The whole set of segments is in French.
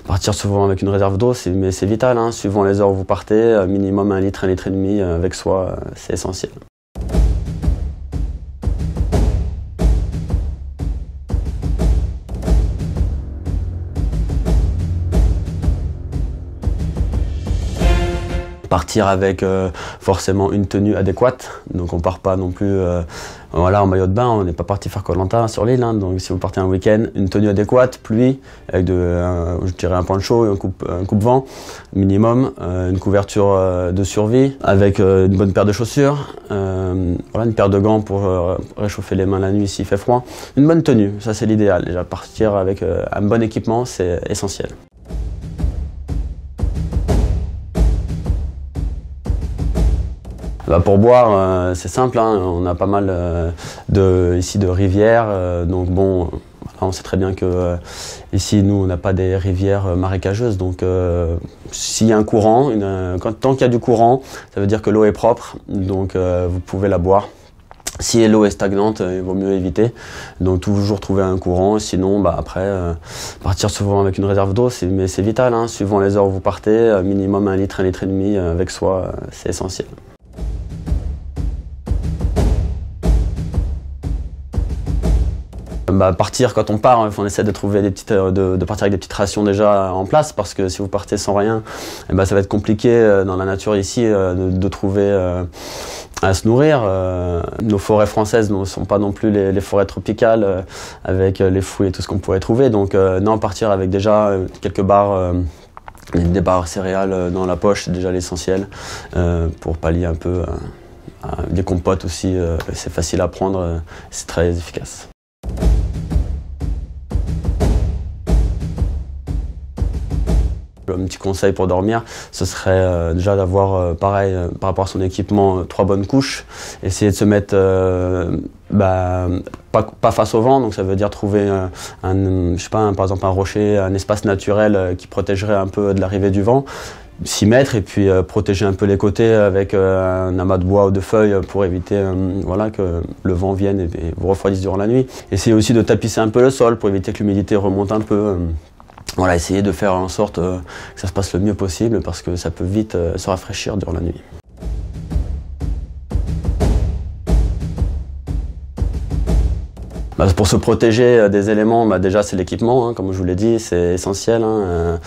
Partir souvent avec une réserve d'eau, mais c'est vital, hein. Suivant les heures où vous partez, minimum 1 litre, 1,5 litre avec soi, c'est essentiel. Partir avec forcément une tenue adéquate, donc on part pas non plus voilà, en maillot de bain, on n'est pas parti faire Koh-Lanta sur l'île, hein. Donc si vous partez un week-end, une tenue adéquate, pluie, avec je dirais un poncho, un coupe-vent minimum, une couverture de survie, avec une bonne paire de chaussures, voilà, une paire de gants pour réchauffer les mains la nuit s'il fait froid, une bonne tenue, ça c'est l'idéal. Déjà partir avec un bon équipement, c'est essentiel. Bah pour boire, c'est simple, hein. On a pas mal ici de rivières, donc bon, on sait très bien que ici nous on n'a pas des rivières marécageuses, donc s'il y a un courant, tant qu'il y a du courant, ça veut dire que l'eau est propre, donc vous pouvez la boire. Si l'eau est stagnante, il vaut mieux éviter, donc toujours trouver un courant, sinon bah, après partir souvent avec une réserve d'eau, mais c'est vital, hein. Suivant les heures où vous partez, minimum 1 litre, 1,5 litre avec soi, c'est essentiel. Bah, partir quand on part, on essaie de trouver de partir avec des petites rations déjà en place, parce que si vous partez sans rien, eh ben, ça va être compliqué dans la nature ici de trouver à se nourrir. Nos forêts françaises ne sont pas non plus les forêts tropicales avec les fruits et tout ce qu'on pourrait trouver, donc non, partir avec déjà quelques barres, des barres céréales dans la poche, c'est déjà l'essentiel pour pallier un peu des compotes aussi, c'est facile à prendre, c'est très efficace. Un petit conseil pour dormir, ce serait déjà d'avoir, pareil, par rapport à son équipement, 3 bonnes couches. Essayer de se mettre pas face au vent, donc ça veut dire trouver je sais pas, par exemple un rocher, un espace naturel qui protégerait un peu de l'arrivée du vent. S'y mettre et puis protéger un peu les côtés avec un amas de bois ou de feuilles pour éviter voilà, que le vent vienne et vous refroidisse durant la nuit. Essayez aussi de tapisser un peu le sol pour éviter que l'humidité remonte un peu. Voilà, essayez de faire en sorte que ça se passe le mieux possible parce que ça peut vite se rafraîchir durant la nuit. Bah, pour se protéger des éléments, bah, déjà c'est l'équipement, hein, comme je vous l'ai dit, c'est essentiel, hein,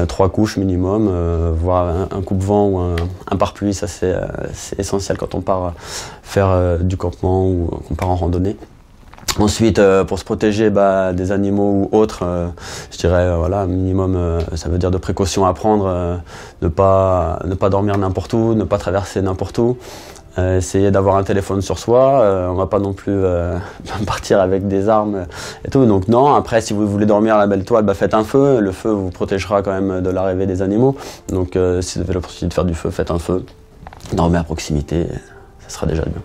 3 couches minimum, voire un coupe-vent ou un pare-pluie, ça c'est essentiel quand on part faire du campement ou qu'on part en randonnée. Ensuite, pour se protéger des animaux ou autres, je dirais voilà, un minimum, ça veut dire de précautions à prendre, ne pas dormir n'importe où, ne pas traverser n'importe où. Essayer d'avoir un téléphone sur soi, on va pas non plus partir avec des armes et tout, donc non. Après, si vous voulez dormir à la belle toile, faites un feu, le feu vous protégera quand même de l'arrivée des animaux, donc si vous avez l'opportunité de faire du feu, faites un feu, dormez à proximité, ça sera déjà bien.